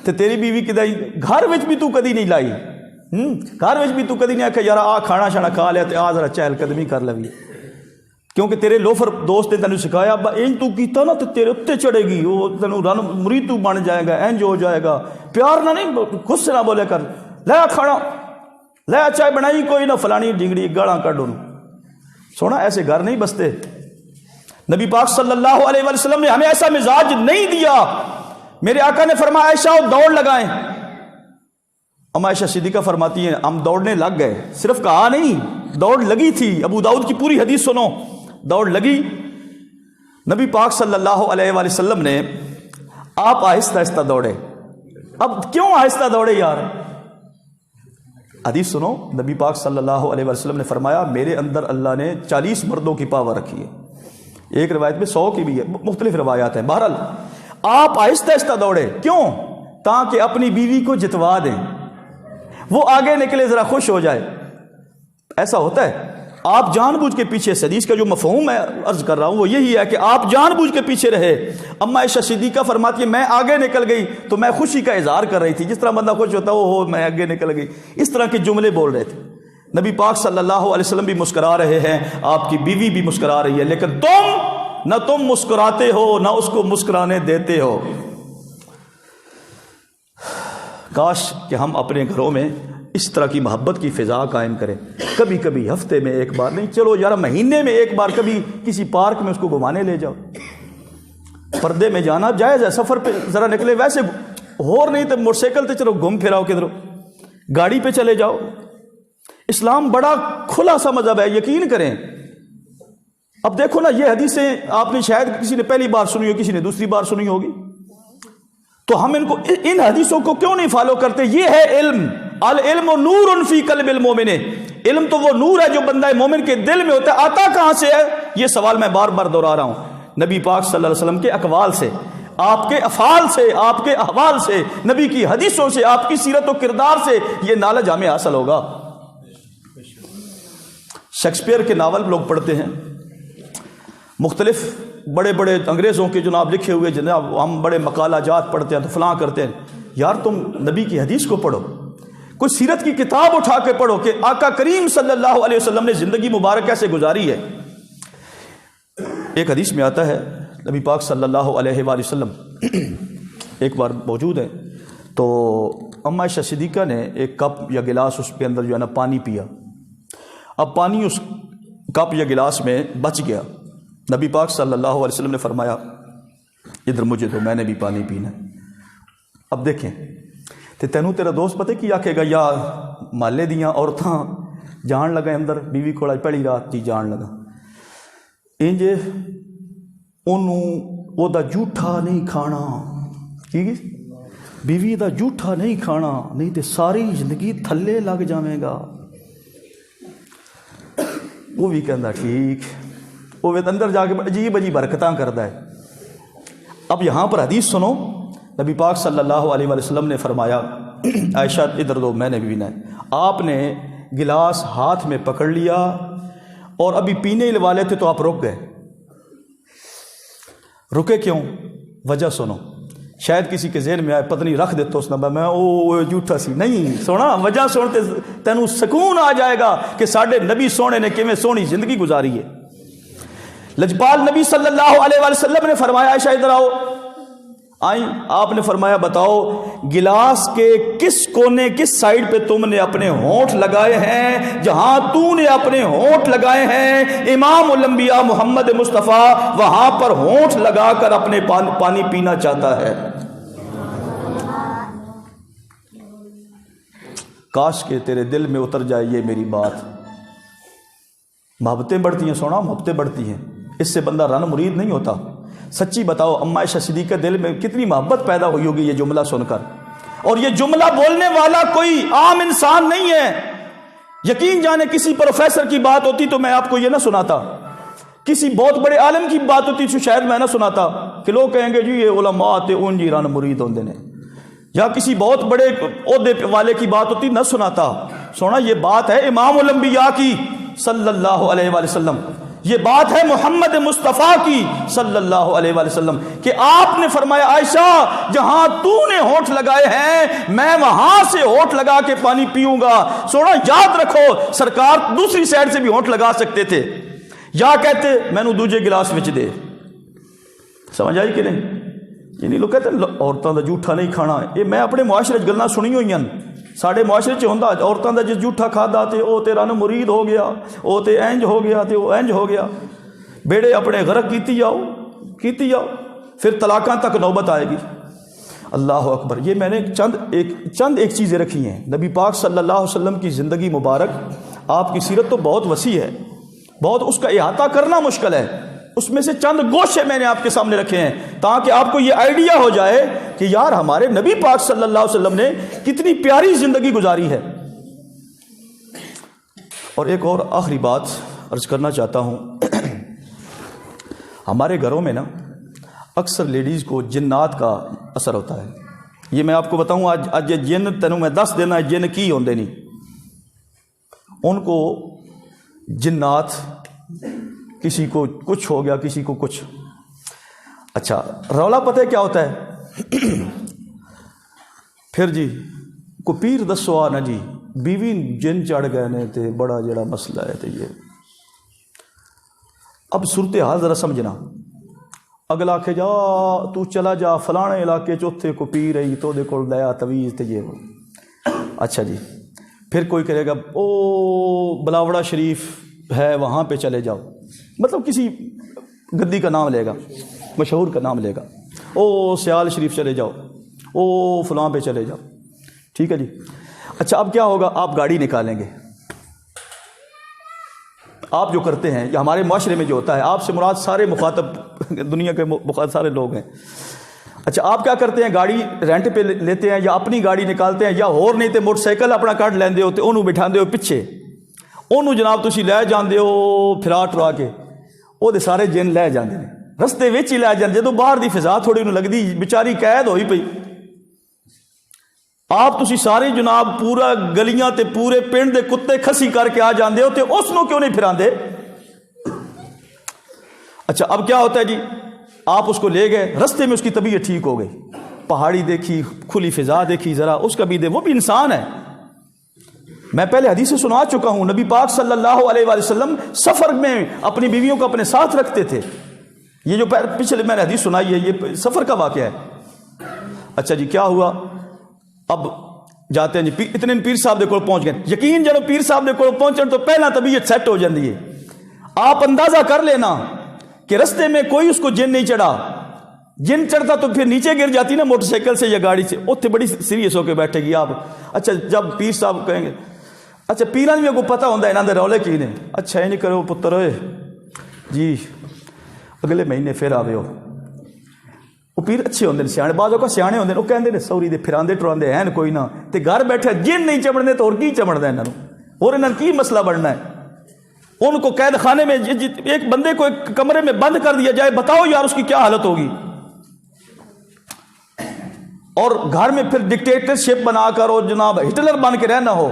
تے تیری بیوی کدی گھر وچ بھی تو کدی نہیں لائی، گھر وچ بھی تو کدی نہیں آکھیا یار آ کھانا شانا کھا لیا تے آ ذرا چہل قدمی کر لوی، کیونکہ تیرے لوفر دوست نے تینوں سکھایا ابا اینج تو کیتا نا تے تیرے اتنے چڑھے گی، وہ تینوں رن مرید تو بن جائے گا، اینج ہو جائے گا۔ پیار نہ نہیں، غصے نہ بولے کر، لے کھانا، لے چائے بنائی کوئی نہ، فلانی ڈنگڑی گاڑاں کڈ انہوں۔ سونا ایسے گھر نہیں بستے۔ نبی پاک صلی اللہ علیہ وآلہ وسلم نے ہمیں ایسا مزاج نہیں دیا۔ میرے آقا نے فرمایا عائشہ دوڑ لگائیں۔ ام عائشہ صدیقہ فرماتی ہیں ہم دوڑنے لگ گئے، صرف کہا نہیں، دوڑ لگی تھی۔ ابو داؤد کی پوری حدیث سنو، دوڑ لگی۔ نبی پاک صلی اللہ علیہ وآلہ وسلم نے، آپ آہستہ آہستہ دوڑے، اب کیوں آہستہ دوڑے یار؟ حدیث سنو، نبی پاک صلی اللہ علیہ وسلم نے فرمایا میرے اندر اللہ نے 40 مردوں کی پاور رکھی ہے، ایک روایت میں 100 کی بھی ہے، مختلف روایات ہیں۔ بہرحال آپ آہستہ آہستہ دوڑے، کیوں؟ تاکہ اپنی بیوی کو جتوا دیں، وہ آگے نکلے، ذرا خوش ہو جائے۔ ایسا ہوتا ہے، آپ جان بوجھ کے پیچھے، حدیث کا جو مفہوم ہے عرض کر رہا ہوں وہ یہی ہے کہ آپ جان بوجھ کے پیچھے رہے۔ اما عائشہ صدیقہ فرماتی ہے میں آگے نکل گئی تو میں خوشی کا اظہار کر رہی تھی، جس طرح بندہ خوش ہوتا ہو میں آگے نکل گئی، اس طرح کے جملے بول رہے تھے۔ نبی پاک صلی اللہ علیہ وسلم بھی مسکرا رہے ہیں، آپ کی بیوی بھی مسکرا رہی ہے، لیکن تم مسکراتے ہو نہ اس کو مسکرانے دیتے ہو۔ کاش کہ ہم اپنے گھروں میں اس طرح کی محبت کی فضا قائم کریں، کبھی کبھی ہفتے میں ایک بار نہیں، چلو یار مہینے میں ایک بار کبھی کسی پارک میں اس کو گھمانے لے جاؤ۔ پردے میں جانا جائز ہے، سفر پہ ذرا نکلے، ویسے اور نہیں تو موٹر سائیکل پہ چلو گھوم پھراؤ، کدھر گاڑی پہ چلے جاؤ۔ اسلام بڑا کھلا سا مذہب ہے، یقین کریں۔ اب دیکھو نا، یہ حدیثیں آپ نے شاید کسی نے پہلی بار سنی ہو، کسی نے دوسری بار سنی ہوگی، تو ہم ان حدیثوں کو کیوں نہیں فالو کرتے؟ یہ ہے علم، العلم نور فی قلب المومن، علم تو وہ نور ہے جو بندہ مومن کے دل میں ہوتا ہے۔ آتا کہاں سے ہے؟ یہ سوال میں بار بار دہرا رہا ہوں، نبی پاک صلی اللہ علیہ وسلم کے اقوال سے، آپ کے افعال سے، آپ کے احوال سے، نبی کی حدیثوں سے، آپ کی سیرت و کردار سے یہ نالج ہمیں حاصل ہوگا۔ شیکسپیئر کے ناول لوگ پڑھتے ہیں، مختلف بڑے بڑے انگریزوں کے جناب لکھے ہوئے، جناب ہم بڑے مقالہ جات پڑھتے ہیں تو فلاں کرتے ہیں۔ یار تم نبی کی حدیث کو پڑھو، کوئی سیرت کی کتاب اٹھا کے پڑھو کہ آقا کریم صلی اللہ علیہ وسلم نے زندگی مبارک کیسے گزاری ہے۔ ایک حدیث میں آتا ہے نبی پاک صلی اللہ علیہ وآلہ وسلم ایک بار موجود ہے تو اما عائشہ صدیقہ نے ایک کپ یا گلاس اس کے اندر جو ہے نا پانی پیا، اب پانی اس کپ یا گلاس میں بچ گیا۔ نبی پاک صلی اللہ علیہ وسلم نے فرمایا ادھر مجھے دو، میں نے بھی پانی پینا۔ اب دیکھیں تے تینوں تیرا دوست پتہ کی آکھے گا، یا محلے دیاں عورتاں جان لگا اندر بیوی کو پہلی رات جی جان لگا انج انہوں او دا جھوٹا نہیں کھانا، کی بیوی دا جھوٹا نہیں کھانا، نہیں تے ساری زندگی تھلے لگ جاویں گا۔ وہ بھی کہندا ٹھیک، وہ اندر جا کے عجیب عجیب حرکتاں کرتا ہے۔ اب یہاں پر حدیث سنو، نبی پاک صلی اللہ علیہ وسلم نے فرمایا عائشہ ادھر دو، میں نے بھی پینا ہے۔ آپ نے گلاس ہاتھ میں پکڑ لیا اور ابھی پینے والے تھے تو آپ رک گئے۔ رکے کیوں؟ وجہ سنو، شاید کسی کے ذہن میں آئے پتنی رکھ دیتا اس نمبر میں او جھوٹا سی، نہیں سونا وجہ سنتے تینوں سکون آ جائے گا کہ ساڈے نبی سونے نے کیویں سونی زندگی گزاری ہے۔ لجپال نبی صلی اللہ علیہ وآلہ وسلم نے فرمایا عائشہ ادھر آؤ، آئیں، آپ نے فرمایا بتاؤ گلاس کے کس کونے کس سائیڈ پہ تم نے اپنے ہونٹ لگائے ہیں؟ جہاں تو نے اپنے ہونٹ لگائے ہیں امام الانبیاء محمد مصطفیٰ وہاں پر ہونٹ لگا کر اپنے پانی پینا چاہتا ہے۔ کاش کہ تیرے دل میں اتر جائے یہ میری بات۔ محبتیں بڑھتی ہیں سونا، محبتیں بڑھتی ہیں، اس سے بندہ رن مرید نہیں ہوتا۔ سچی بتاؤ اما عائشہ صدیقہ کے دل میں کتنی محبت پیدا ہوئی ہوگی یہ جملہ سن کر، اور یہ جملہ بولنے والا کوئی عام انسان نہیں ہے۔ یقین جانے کسی پروفیسر کی بات ہوتی تو میں آپ کو یہ نہ سناتا، کسی بہت بڑے عالم کی بات ہوتی تو شاید میں نہ سناتا کہ لوگ کہیں گے جی یہ علماء تے اون جی رن مرید ہوندے نے، یا کسی بہت بڑے عہدے والے کی بات ہوتی نہ سناتا۔ سونا یہ بات ہے امام الانبیاء کی صلی اللہ علیہ وآلہ وسلم، یہ بات ہے محمد مصطفیٰ کی صلی اللہ علیہ وآلہ وسلم کہ آپ نے فرمایا عائشہ جہاں تو نے ہونٹ لگائے ہیں میں وہاں سے ہونٹ لگا کے پانی پیوں گا۔ سونا یاد رکھو سرکار دوسری سائڈ سے بھی ہونٹ لگا سکتے تھے، یا کہتے میں نو دوجے گلاس وچ دے۔ سمجھ آئی کہ نہیں؟ یعنی لوگ کہتے ہیں عورتوں دا جھوٹا نہیں کھانا، یہ میں اپنے معاشرے چ گلاں سنی ہوئی ہیں، ساڑھے معاشرے چ ہوندا عورتوں دا جس جھوٹا کھادا تے او تیرا نا مرید ہو گیا، او تے انج ہو گیا تے او انج ہو گیا، بیڑے اپنے غرق کیتی جاؤ، پھر طلاقاں تک نوبت آئے گی۔ اللہ اکبر۔ یہ میں نے چند ایک چیزیں رکھی ہیں۔ نبی پاک صلی اللہ علیہ وسلم کی زندگی مبارک، آپ کی سیرت تو بہت وسیع ہے، بہت اس کا احاطہ کرنا مشکل ہے، اس میں سے چند گوشے میں نے آپ کے سامنے رکھے ہیں تاکہ آپ کو یہ آئیڈیا ہو جائے کہ یار ہمارے نبی پاک صلی اللہ علیہ وسلم نے کتنی پیاری زندگی گزاری ہے۔ اور ایک اور آخری بات عرض کرنا چاہتا ہوں، ہمارے گھروں میں نا اکثر لیڈیز کو جنات کا اثر ہوتا ہے۔ یہ میں آپ کو بتاؤں، آج یہ جن تینوں میں دس دینا جن کی ہوندے نہیں، ان کو جنات، کسی کو کچھ ہو گیا، کسی کو کچھ۔ اچھا رولا پتہ ہے کیا ہوتا ہے؟ پھر جی کو پیر دسو آ نا جی بیوی جن چڑھ گئے نے تے بڑا جڑا مسئلہ ہے تے یہ۔ اب صورتحال ذرا سمجھنا، اگلا کہ جا تو چلا جا فلانے علاقے چوتھے کو پیر رہی تو دے کول دیا تویز تے یہ ہو۔ اچھا جی پھر کوئی کرے گا او بلاوڑا شریف ہے وہاں پہ چلے جاؤ، مطلب کسی گدی کا نام لے گا، مشہور کا نام لے گا، او سیال شریف چلے جاؤ، او فلاں پہ چلے جاؤ، ٹھیک ہے جی۔ اچھا اب کیا ہوگا، آپ گاڑی نکالیں گے، آپ جو کرتے ہیں یا ہمارے معاشرے میں جو ہوتا ہے، آپ سے مراد سارے مخاطب دنیا کے سارے لوگ ہیں۔ اچھا آپ کیا کرتے ہیں، گاڑی رینٹ پہ لیتے ہیں یا اپنی گاڑی نکالتے ہیں، یا اور نہیں تو موٹر سائیکل اپنا کٹ لیندے ہو تو انہوں بٹھاندے ہو پیچھے، انہوں جناب تسی لے جاندے ہو پھرا ٹرا کے، وہ دے سارے جن لے جاندے ہیں رستے وچ ہی لے جاندے، جدوں باہر دی فضا تھوڑی انہوں لگدی بیچاری قید ہوئی پئی، آپ تسی سارے جناب پورا گلیاں تے پورے پنڈ دے کتے کھسی کر کے آ جاندے ہو تے اس نو کیوں نہیں پھراندے؟ اچھا اب کیا ہوتا ہے جی، آپ اس کو لے گئے، رستے میں اس کی طبیعت ٹھیک ہو گئی، پہاڑی دیکھی، کھلی فضا دیکھی، ذرا اس کا بھی وہ بھی انسان ہے۔ میں پہلے حدیث سنا چکا ہوں، نبی پاک صلی اللہ علیہ وآلہ وسلم سفر میں اپنی بیویوں کو اپنے ساتھ رکھتے تھے۔ یہ جو پچھلے میں نے حدیث سنائی ہے یہ سفر کا واقعہ ہے۔ اچھا جی کیا ہوا، اب جاتے ہیں جی اتنے پیر صاحب دے کول پہنچ گئے، یقین جب پیر صاحب دے کول پہنچن تو پہلا طبیعت سیٹ ہو جاندی ہے۔ آپ اندازہ کر لینا کہ رستے میں کوئی اس کو جن نہیں چڑھا، جن چڑھتا تو پھر نیچے گر جاتی نا موٹر سائیکل سے یا گاڑی سے، اتنے بڑی سیریس ہو کے بیٹھے گی آپ۔ اچھا جب پیر صاحب کہیں گے، اچھا پیران بھی کو پتہ ہوتا ہے انہوں نے رولے کی نے، اچھا یہ نہیں کرو پتر ہوئے جی اگلے مہینے پھر آوے ہو۔ وہ پیر اچھے ہوندے نے، سیانے بعضوں کا سیانے ہوندے نے، وہ کہندے نے سوری دے پھراندے ٹراندے ہیں کوئی نہ، تے گھر بیٹھے جن نہیں چمڑنے تو اور کی چمڑنا ہے انہوں، اور انہوں کی مسئلہ بڑھنا ہے؟ ان کو قید خانے میں ایک بندے کو ایک کمرے میں بند کر دیا جائے، بتاؤ یار اس کی کیا حالت ہوگی؟ اور گھر میں پھر ڈکٹیٹرشپ بنا کر اور جناب ہٹلر بن کے رہنا ہو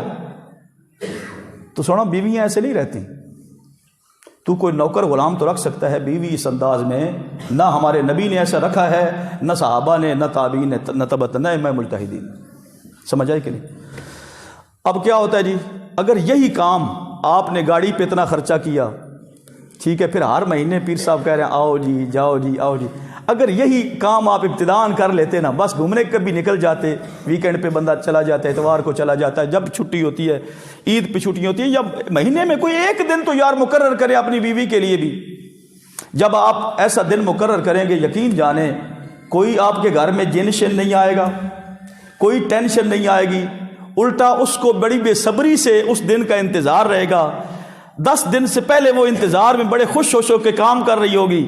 تو سونا بیویاں ایسے نہیں رہتی۔ تو کوئی نوکر غلام تو رکھ سکتا ہے، بیوی اس انداز میں نہ ہمارے نبی نے ایسا رکھا ہے، نہ صحابہ نے، نہ تابعین نے، نہ تبت، نہ امام مجتہدین۔ سمجھ آئی کہ نہیں؟ اب کیا ہوتا ہے جی، اگر یہی کام آپ نے گاڑی پہ اتنا خرچہ کیا، ٹھیک ہے، پھر ہر مہینے پیر صاحب کہہ رہے ہیں آؤ جی جاؤ جی آؤ جی، اگر یہی کام آپ ابتدان کر لیتے نا، بس گھومنے کبھی نکل جاتے، ویکینڈ پہ بندہ چلا جاتا ہے، اتوار کو چلا جاتا ہے، جب چھٹی ہوتی ہے، عید پہ چھٹی ہوتی ہے، یا مہینے میں کوئی ایک دن تو یار مقرر کرے اپنی بیوی کے لیے بھی۔ جب آپ ایسا دن مقرر کریں گے، یقین جانیں کوئی آپ کے گھر میں جن شن نہیں آئے گا، کوئی ٹینشن نہیں آئے گی، الٹا اس کو بڑی بے صبری سے اس دن کا انتظار رہے گا۔ 10 دن سے پہلے وہ انتظار میں بڑے خوش ہو کے کام کر رہی ہوگی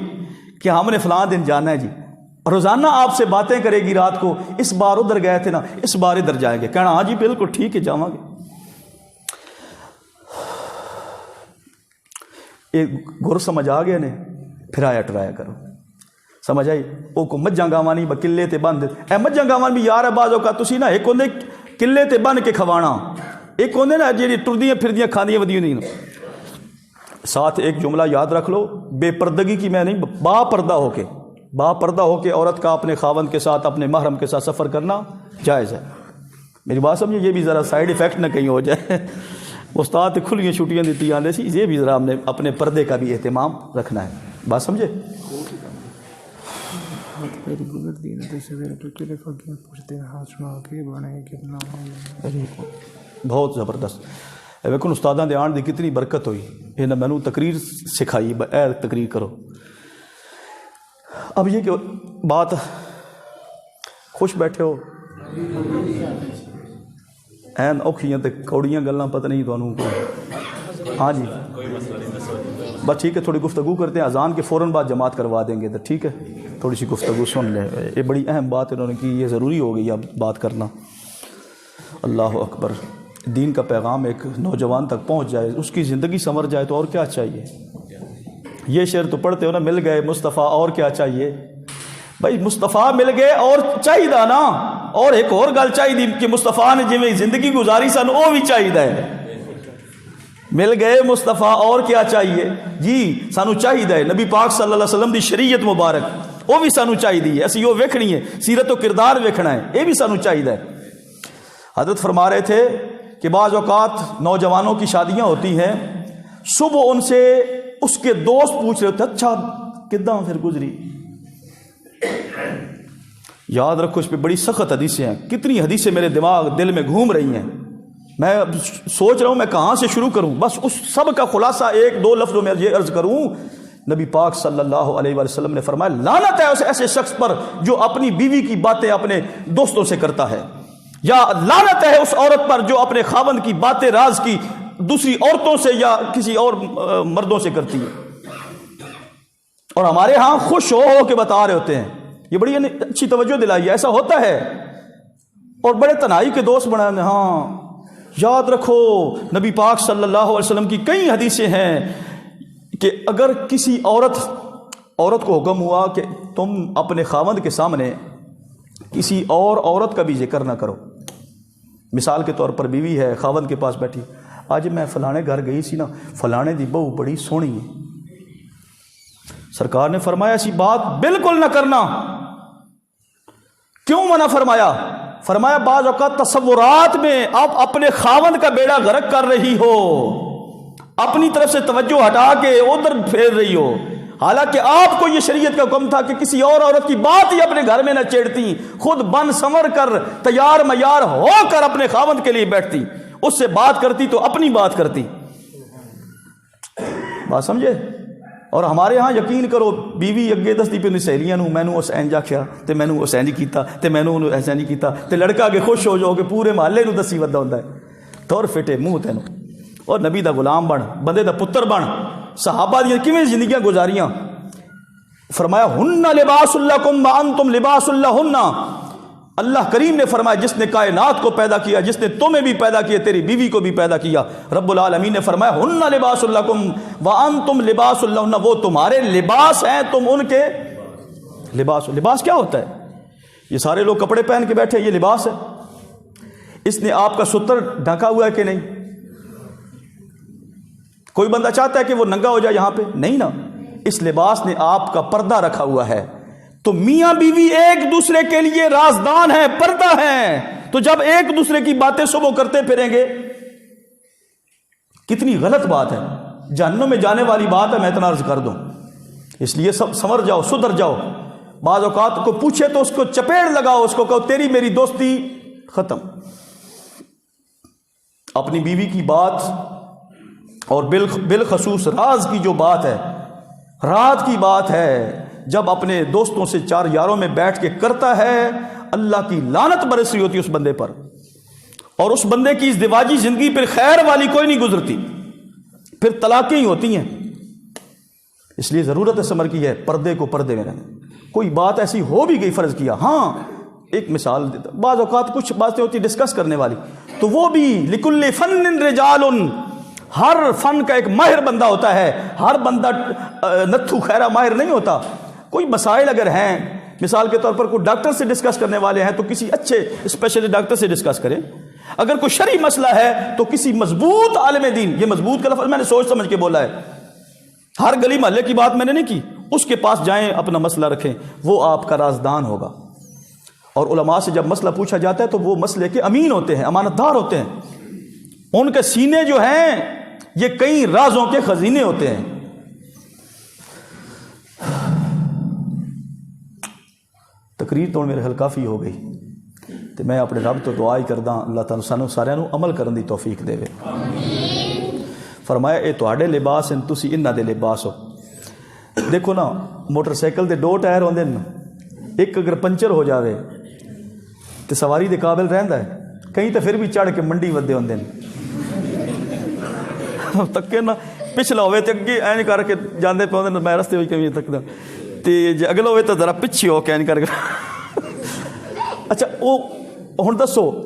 کہ ہم نے فلاں دن جانا ہے جی، روزانہ آپ سے باتیں کرے گی رات کو، اس بار ادھر گئے تھے نا، اس بار ادھر جائیں گے، کہنا ہاں جی بالکل ٹھیک ہے جاواں گے۔ ایک گر سمجھ آ گئے نے، پھرایا ٹرایا کرو، سمجھ آئی؟ وہ کو مجھاں گاواں نہیں بکلے تے بند، اے مجھاں گاواں بھی یار بعضوں کا تسی نا ایک ہوندے قلے تے بن کے کھوانا، ایک ہوندے نا جیڑی ٹردیاں پھردیاں کھاندیاں ودیاں نہیں۔ ساتھ ایک جملہ یاد رکھ لو، بے پردگی کی میں نہیں، با پردہ ہو کے عورت کا اپنے خاوند کے ساتھ، اپنے محرم کے ساتھ سفر کرنا جائز ہے۔ میری بات سمجھے، یہ بھی ذرا سائیڈ ایفیکٹ نہ کہیں ہو جائے۔ استاد کھلیاں چھٹیاں دیتی آنے سی، یہ بھی ذرا ہم نے اپنے پردے کا بھی اہتمام رکھنا ہے، بات سمجھے؟ بہت زبردست ویکن استاداں دے آن دی کتنی برکت ہوئی، یہ نہ مینوں تقریر سکھائی، اے تقریر کرو۔ اب یہ کہ بات خوش بیٹھے ہو، این اوکھیاں تے کوڑیاں گلاں پتہ نہیں تانوں کو، ہاں جی بس ٹھیک ہے، تھوڑی گفتگو کرتے ہیں، اذان کے فوراً بعد جماعت کروا دیں گے، تو ٹھیک ہے تھوڑی سی گفتگو سن لیں. یہ بڑی اہم بات انہوں نے کی، یہ ضروری ہو گئی اب بات کرنا. اللہ اکبر. دین کا پیغام ایک نوجوان تک پہنچ جائے، اس کی زندگی سنور جائے تو اور کیا چاہیے. یہ شعر تو پڑھتے ہو نا، مل گئے مصطفیٰ اور کیا چاہیے. بھائی مصطفیٰ مل گئے اور چاہیے نا، اور ایک اور گل چاہیے کہ مصطفیٰ نے جی زندگی گزاری سن وہ بھی چاہیے. مل گئے مصطفیٰ اور کیا چاہیے جی، سانو چاہیے نبی پاک صلی اللہ علیہ وسلم دی شریعت مبارک وہ بھی سانو چاہیے. اسی وہ ویکھنی ہے، سیرت و کردار ویکھنا ہے، یہ بھی سانو چاہیے. حضرت فرما رہے تھے کہ بعض اوقات نوجوانوں کی شادیاں ہوتی ہیں، صبح ان سے اس کے دوست پوچھ رہے ہوتے اچھا کداں پھر گزری. یاد رکھو اس پہ بڑی سخت حدیثیں ہیں. کتنی حدیثیں میرے دل میں گھوم رہی ہیں، میں سوچ رہا ہوں میں کہاں سے شروع کروں. بس اس سب کا خلاصہ ایک دو لفظوں میں یہ عرض کروں. نبی پاک صلی اللہ علیہ وسلم نے فرمایا لعنت ہے اس ایسے شخص پر جو اپنی بیوی کی باتیں اپنے دوستوں سے کرتا ہے، یا لعنت ہے اس عورت پر جو اپنے خاوند کی باتیں راز کی دوسری عورتوں سے یا کسی اور مردوں سے کرتی ہے. اور ہمارے ہاں خوش ہو کے بتا رہے ہوتے ہیں. یہ بڑی اچھی توجہ دلائی ہے، ایسا ہوتا ہے. اور بڑے تنہائی کے دوست بنا. ہاں یاد رکھو نبی پاک صلی اللہ علیہ وسلم کی کئی حدیثیں ہیں کہ اگر کسی عورت کو حکم ہوا کہ تم اپنے خاوند کے سامنے کسی اور عورت کا بھی ذکر نہ کرو. مثال کے طور پر بیوی ہے، خاوند کے پاس بیٹھی، آج میں فلانے گھر گئی سی نا، فلانے دی بہو بڑی سونی ہے. سرکار نے فرمایا ایسی بات بالکل نہ کرنا. کیوں منع فرمایا؟ فرمایا بعض اوقات تصورات میں آپ اپنے خاوند کا بیڑا غرق کر رہی ہو، اپنی طرف سے توجہ ہٹا کے ادھر پھیر رہی ہو، حالانکہ آپ کو یہ شریعت کا حکم تھا کہ کسی اور عورت کی بات ہی اپنے گھر میں نہ چھیڑتی، خود بن سنور کر تیار میار ہو کر اپنے خاوند کے لیے بیٹھتی، اس سے بات کرتی تو اپنی بات کرتی. بات سمجھے؟ اور ہمارے ہاں یقین کرو بیوی اگے دستی پہ سہیلیاں نو مینوں اس اینج آکھیا تے مینوں اس اینج کیتا تے مینوں ایسا نہیں کیتا تے لڑکا کے خوش ہو جاؤ کہ پورے محلے نو دسی ودا ہوندا ہے. تور فٹے منہ تینوں. اور نبی دا غلام بن، بندے دا پتر بن. صحابہ دی کیویں زندگیاں گزاریاں. فرمایا ہن لباس لکم وانتم لباس لہن. اللہ کریم نے فرمایا جس نے کائنات کو پیدا کیا، جس نے تمہیں بھی پیدا کیا، تیری بیوی کو بھی پیدا کیا. رب العالمین نے فرمایا ہن لباس لکم وانتم لباس لہن، وہ تمہارے لباس ہیں، تم ان کے لباس. لباس کیا ہوتا ہے؟ یہ سارے لوگ کپڑے پہن کے بیٹھے، یہ لباس ہے. اس نے آپ کا ستر ڈھکا ہوا ہے کہ نہیں؟ کوئی بندہ چاہتا ہے کہ وہ ننگا ہو جائے یہاں پہ؟ نہیں نا. اس لباس نے آپ کا پردہ رکھا ہوا ہے. تو میاں بیوی ایک دوسرے کے لیے رازدان ہیں، پردہ ہیں. تو جب ایک دوسرے کی باتیں صبح کرتے پھریں گے، کتنی غلط بات ہے، جہنم میں جانے والی بات ہے. میں اتنا عرض کر دوں، اس لیے سب سنور جاؤ، سدھر جاؤ. بعض اوقات کو پوچھے تو اس کو چپیڑ لگاؤ، اس کو کہو تیری میری دوستی ختم. اپنی بیوی کی بات اور بالخصوص راز کی جو بات ہے، رات کی بات ہے، جب اپنے دوستوں سے چار یاروں میں بیٹھ کے کرتا ہے، اللہ کی لعنت برس رہی ہوتی ہے اس بندے پر. اور اس بندے کی ازدواجی زندگی پھر خیر والی کوئی نہیں گزرتی، پھر طلاقیں ہی ہوتی ہیں. اس لیے ضرورت سمر کی ہے پردے کو پردے میں رہنا. کوئی بات ایسی ہو بھی گئی، فرض کیا، ہاں ایک مثال دیتا، بعض اوقات کچھ باتیں ہوتی ڈسکس کرنے والی، تو وہ بھی لکل فن رجال، ہر فن کا ایک ماہر بندہ ہوتا ہے. ہر بندہ نتھو خیرہ ماہر نہیں ہوتا. کوئی مسائل اگر ہیں، مثال کے طور پر کوئی ڈاکٹر سے ڈسکس کرنے والے ہیں تو کسی اچھے اسپیشلی ڈاکٹر سے ڈسکس کریں. اگر کوئی شرعی مسئلہ ہے تو کسی مضبوط عالم دین، یہ مضبوط کا لفظ میں نے سوچ سمجھ کے بولا ہے، ہر گلی محلے کی بات میں نے نہیں کی، اس کے پاس جائیں، اپنا مسئلہ رکھیں، وہ آپ کا رازدان ہوگا. اور علماء سے جب مسئلہ پوچھا جاتا ہے تو وہ مسئلے کے امین ہوتے ہیں، امانت دار ہوتے ہیں. ان کے سینے جو ہیں یہ کئی رازوں کے خزینے ہوتے ہیں. تقریر تو میرے حل کافی ہو گئی، تو میں اپنے رب تو دعا ہی کردا اللہ تعالیٰ سانو سارے عمل کرن دی توفیق دے. فرمایا اے تواڈے لباس ہیں، تسی انہاں دے لباس ہو. دیکھو نا موٹر سائیکل دے 2 ٹائر ہوندے نا، ایک اگر پنچر ہو جاوے تو سواری دے قابل رہندا ہے، کہیں تو پھر بھی چڑھ کے منڈی ودے ہوندے نے. تکے نا ਪਿਛਲਾ ਹੋਵੇ ਤੇ ਅੱਗੇ ਐਂ ਕਰਕੇ ਜਾਂਦੇ ਪਾਉਂਦੇ ਮੈਂ ਰਸਤੇ ਵਿੱਚ ਕਿਵੇਂ ਤੱਕਦਾ, ਤੇ ਜੇ ਅਗਲਾ ਹੋਵੇ ਤਾਂ ਜ਼ਰਾ ਪਿੱਛੇ ਹੋ ਕੇ ਐਂ ਕਰਕੇ ਅੱਛਾ ਉਹ ਹੁਣ ਦੱਸੋ